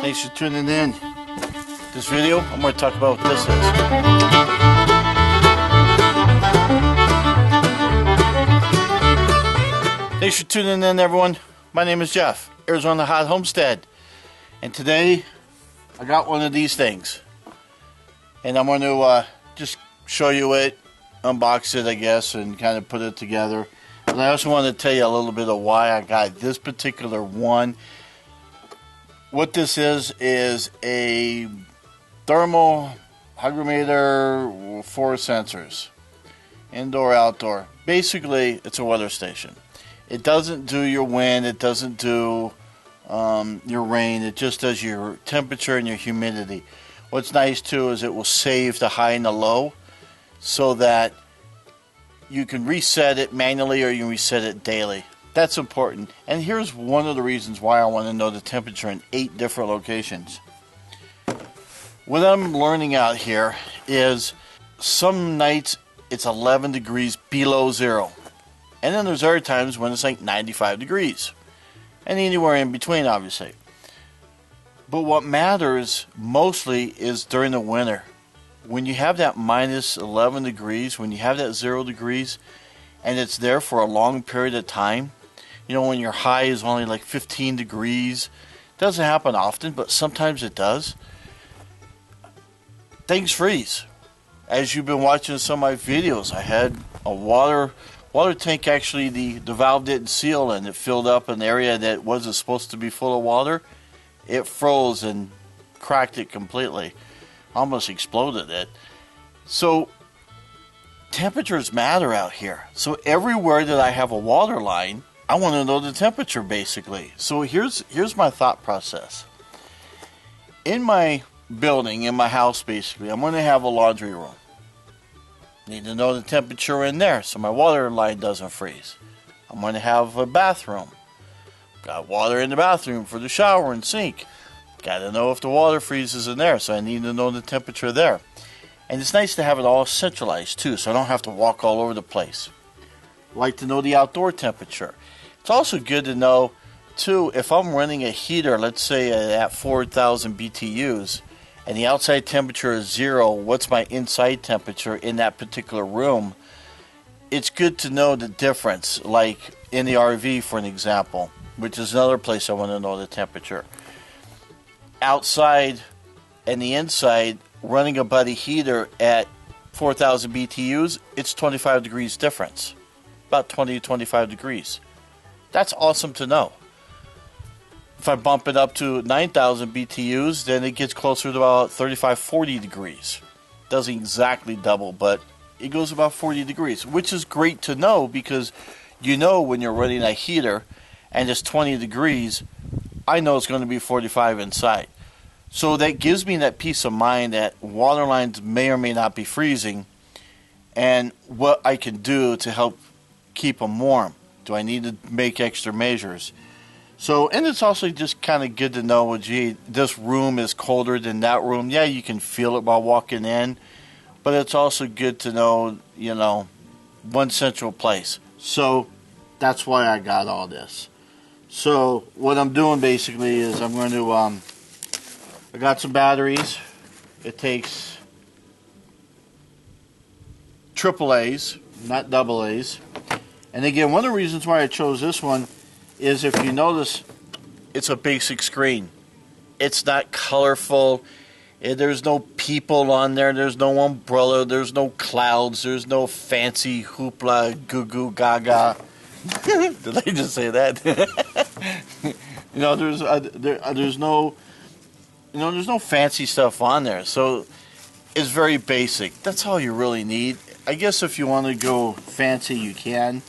Thanks for tuning in. This video, I'm going to talk about what this is. Thanks for tuning in, everyone. My name is Jeff, Arizona Hot Homestead. And today, I got one of these things. And I'm going to just show you it, unbox it, I guess, and kind of put it together. And I also want to tell you a little bit of why I got this particular one. What this is a thermal hygrometer, 4 sensors, indoor, outdoor. Basically, it's a weather station. It doesn't do your wind, it doesn't do your rain, it just does your temperature and your humidity. What's nice too is it will save the high and the low so that you can reset it manually or you can reset it daily. That's important. And here's one of the reasons why I want to know the temperature in 8 different locations. What I'm learning out here is some nights it's 11 degrees below zero. And then there's other times when it's like 95 degrees. And anywhere in between, obviously. But what matters mostly is during the winter. When you have that minus 11 degrees, when you have that 0 degrees, and it's there for a long period of time, you know, when your high is only like 15 degrees, it doesn't happen often, but sometimes it does. Things freeze. As you've been watching some of my videos, I had a water tank, actually the valve didn't seal and it filled up an area that wasn't supposed to be full of water. It froze and cracked it completely. Almost exploded it. So temperatures matter out here. So everywhere that I have a water line, I want to know the temperature basically. So here's my thought process. In my building, in my house basically, I'm going to have a laundry room. Need to know the temperature in there so my water line doesn't freeze. I'm going to have a bathroom. Got water in the bathroom for the shower and sink. Got to know if the water freezes in there, so I need to know the temperature there. And it's nice to have it all centralized too, so I don't have to walk all over the place. Like to know the outdoor temperature. It's also good to know too, if I'm running a heater, let's say at 4,000 BTUs, and the outside temperature is 0, what's my inside temperature in that particular room? It's good to know the difference, like in the RV for an example, which is another place I want to know the temperature. Outside and the inside, running a buddy heater at 4,000 BTUs, it's 25 degrees difference. About 20 to 25 degrees. That's awesome to know. If I bump it up to 9,000 BTUs, then it gets closer to about 35, 40 degrees. Doesn't exactly double, but it goes about 40 degrees, which is great to know because you know when you're running a heater and it's 20 degrees, I know it's going to be 45 inside. So that gives me that peace of mind that water lines may or may not be freezing and what I can do to help keep them warm. Do I need to make extra measures? So, and it's also just kind of good to know, well, gee, this room is colder than that room. Yeah, you can feel it while walking in, but it's also good to know, you know, one central place. So, that's why I got all this. So, what I'm doing basically is I'm going to, I got some batteries. It takes AAAs, not AA's. And again, one of the reasons why I chose this one is if you notice, it's a basic screen. It's not colorful. There's no people on there. There's no umbrella. There's no clouds. There's no fancy hoopla, goo goo gaga. Did I just say that? You know, there's no, you know, there's no fancy stuff on there. So it's very basic. That's all you really need. I guess if you want to go fancy, you can.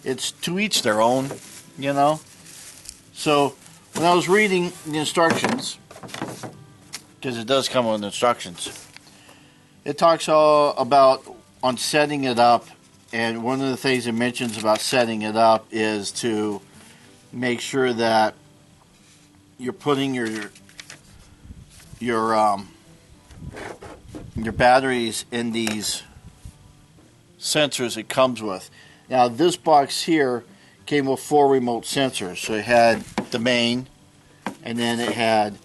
It's to each their own, you know. So when I was reading the instructions, because it does come with instructions, it talks all about on setting it up. And one of the things it mentions about setting it up is to make sure that you're putting your batteries in these sensors it comes with. Now this box here came with 4 remote sensors. So it had the main, and then it had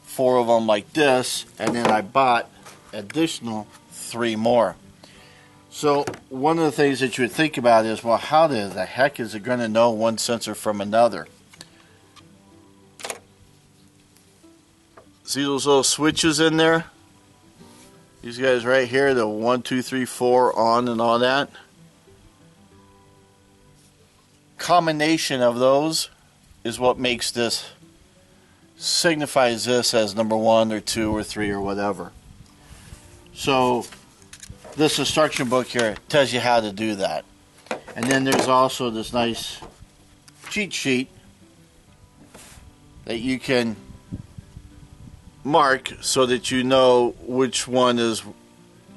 4 of them like this, and then I bought additional 3 more. So one of the things that you would think about is, well, how the heck is it going to know one sensor from another? See those little switches in there? These guys right here, the 1, 2, 3, 4 on and all that. Combination of those is what makes this, signifies this as number 1 or 2 or 3 or whatever. So this instruction book here tells you how to do that. And then there's also this nice cheat sheet that you can mark so that you know which one is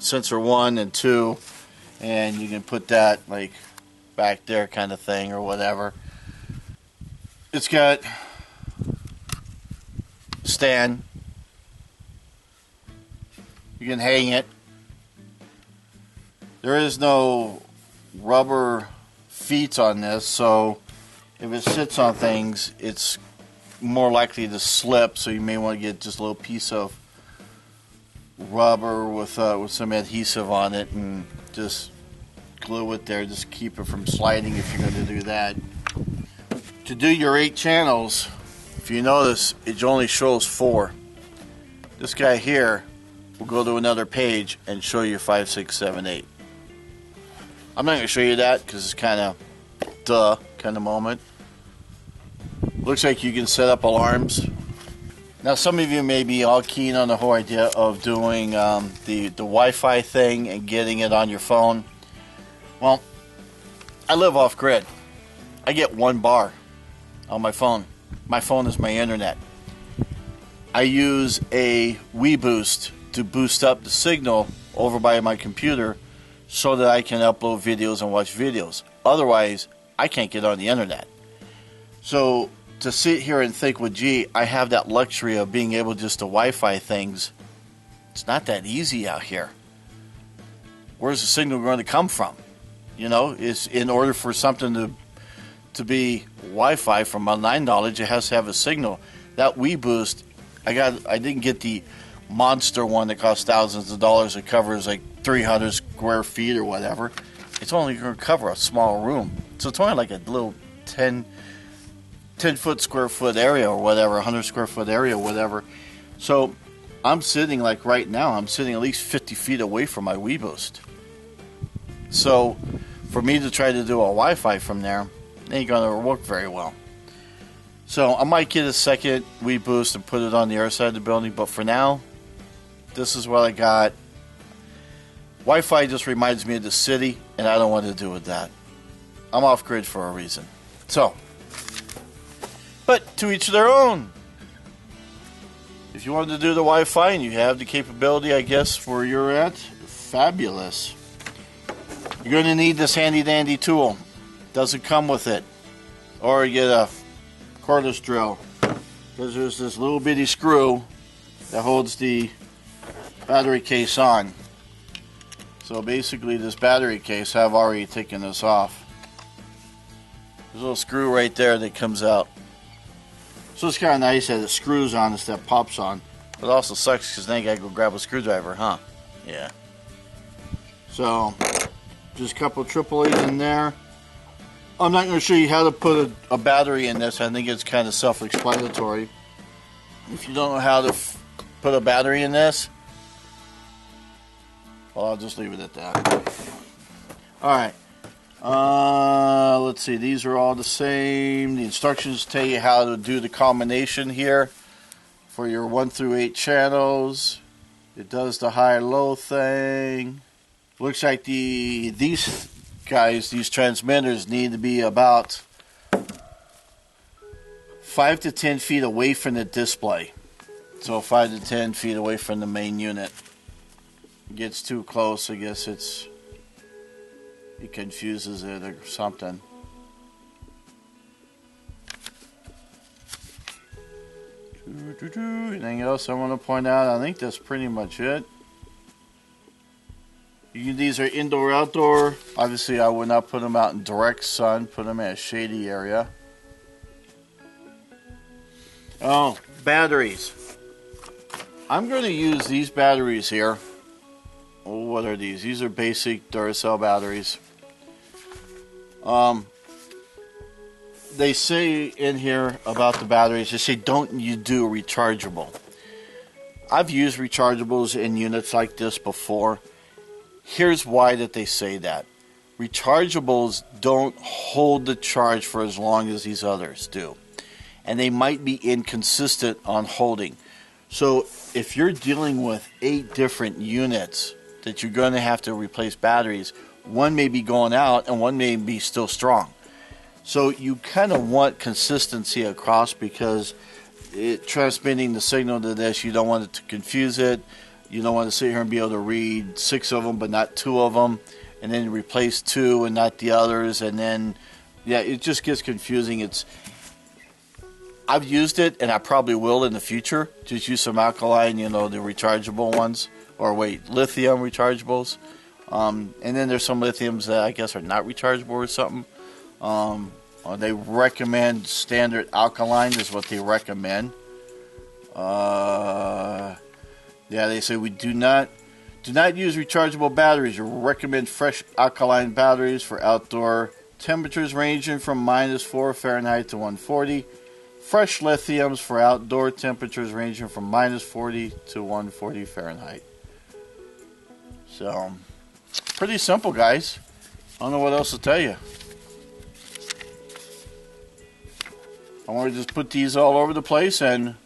sensor 1 and 2, and you can put that like back there kind of thing or whatever. It's got stand, you can hang it. There is no rubber feet on this, so if it sits on things, it's more likely to slip, so you may want to get just a little piece of rubber with some adhesive on it and just glue it there, just keep it from sliding if you're going to do that. To do your 8 channels, if you notice, it only shows 4. This guy here will go to another page and show you 5, 6, 7, 8. I'm not going to show you that because it's kind of duh kind of moment. Looks like you can set up alarms. Now some of you may be all keen on the whole idea of doing the Wi-Fi thing and getting it on your phone. Well, I live off grid. I get 1 bar on my phone. My phone is my internet. I use a WeBoost to boost up the signal over by my computer so that I can upload videos and watch videos. Otherwise, I can't get on the internet. So to sit here and think, well, gee, I have that luxury of being able just to Wi-Fi things, it's not that easy out here. Where's the signal going to come from? You know, it's in order for something to be Wi-Fi, from my knowledge, it has to have a signal. That WeBoost, I didn't get the monster one that costs thousands of dollars. It covers like 300 square feet or whatever. It's only going to cover a small room. So it's only like a little 10 foot square foot area or whatever, 100 square foot area or whatever. So I'm sitting, like right now, I'm sitting at least 50 feet away from my WeBoost. So for me to try to do a Wi-Fi from there, it ain't going to work very well. So I might get a second WeBoost and put it on the other side of the building, but for now, this is what I got. Wi-Fi just reminds me of the city, and I don't want to do with that. I'm off grid for a reason. So, but to each their own. If you wanted to do the Wi-Fi and you have the capability, I guess, where you're at, fabulous. You're going to need this handy dandy tool. Doesn't come with it. Or you get a cordless drill, because there's this little bitty screw that holds the battery case on. So basically this battery case, I've already taken this off. There's a little screw right there that comes out. So it's kind of nice that it screws on instead of pops on. But it also sucks because then you gotta go grab a screwdriver, huh? Yeah. So just a couple AAAs in there. I'm not going to show you how to put a battery in this. I think it's kind of self-explanatory. If you don't know how to put a battery in this, well, I'll just leave it at that. Alright. Let's see. These are all the same. The instructions tell you how to do the combination here for your 1 through 8 channels. It does the high-low thing. Looks like these guys, these transmitters, need to be about 5 to 10 feet away from the display. So 5 to 10 feet away from the main unit. It gets too close, I guess it confuses it or something. Anything else I want to point out? I think that's pretty much it. These are indoor, outdoor. Obviously, I would not put them out in direct sun. Put them in a shady area. Oh, batteries. I'm going to use these batteries here. Oh, what are these? These are basic Duracell batteries. They say in here about the batteries, they say don't you do rechargeable. I've used rechargeables in units like this before. Here's why that they say that. Rechargeables don't hold the charge for as long as these others do. And they might be inconsistent on holding. So if you're dealing with 8 different units that you're going to have to replace batteries, one may be going out and one may be still strong. So you kind of want consistency across, because transmitting the signal to this, you don't want it to confuse it. You don't want to sit here and be able to read 6 of them but not 2 of them, and then replace 2 and not the others, and then yeah, it just gets confusing. I've used it, and I probably will in the future. Just use some alkaline, the rechargeable ones, or lithium rechargeables. And then there's some lithiums that I guess are not rechargeable or something. They recommend standard alkaline is what they recommend. Yeah, they say we do not use rechargeable batteries. You recommend fresh alkaline batteries for outdoor temperatures ranging from -4 Fahrenheit to 140. Fresh lithiums for outdoor temperatures ranging from -40 to 140 Fahrenheit. So, pretty simple, guys. I don't know what else to tell you. I want to just put these all over the place, and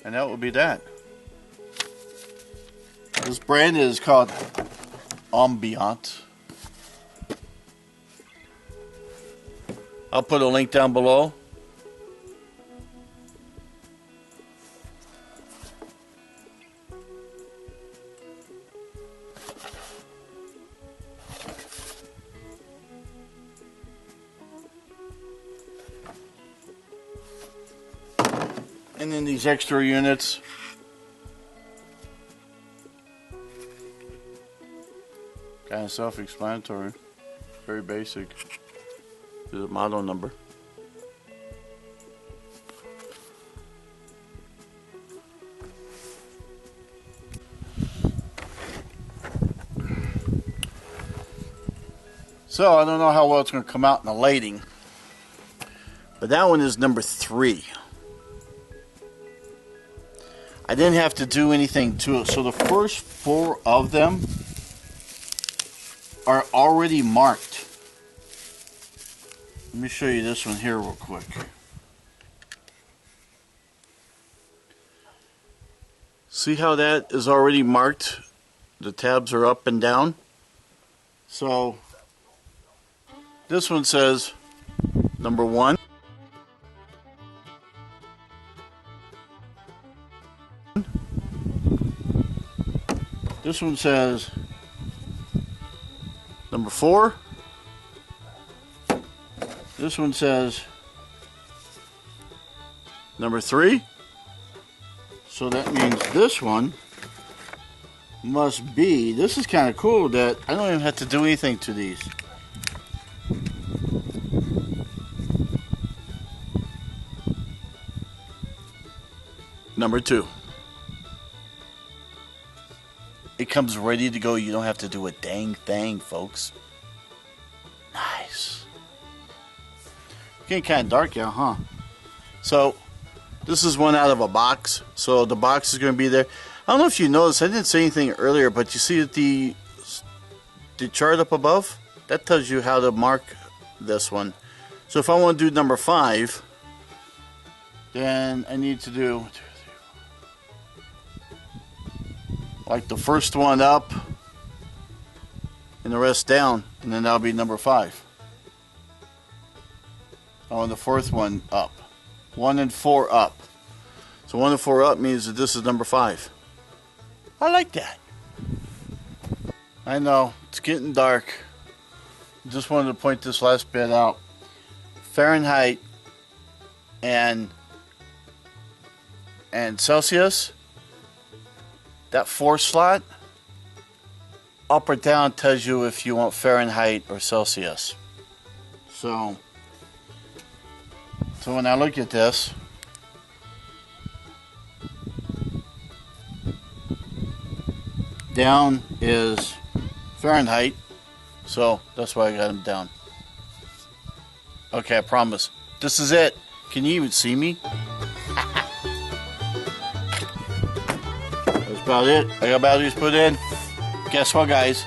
that will be that. This brand is called Ambient. I'll put a link down below. And then these extra units. Kind of self-explanatory. Very basic. There's a model number. So I don't know how well it's going to come out in the lighting, but that one is number 3. I didn't have to do anything to it. So the first 4 of them are already marked. Let me show you this one here real quick. See how that is already marked? The tabs are up and down. So this one says number 1. This one says number 4. This one says number 3. So that means this one must be, this is kind of cool that I don't even have to do anything to these. Number 2. It comes ready to go. You don't have to do a dang thing, folks. Nice. Getting kind of dark now, huh? So, this is one out of a box. So, the box is going to be there. I don't know if you noticed, I didn't say anything earlier, but you see the chart up above? That tells you how to mark this one. So, if I want to do number 5, then I need to do like the first one up and the rest down, and then that'll be number 5. Oh, and the 4th one up. 1 and 4 up. So 1 and 4 up means that this is number 5. I like that. I know, it's getting dark. Just wanted to point this last bit out. Fahrenheit and Celsius, that 4 slot, up or down tells you if you want Fahrenheit or Celsius. So when I look at this, down is Fahrenheit, so that's why I got them down. Okay, I promise. This is it. Can you even see me? That's about it. I got batteries put in. Guess what, guys?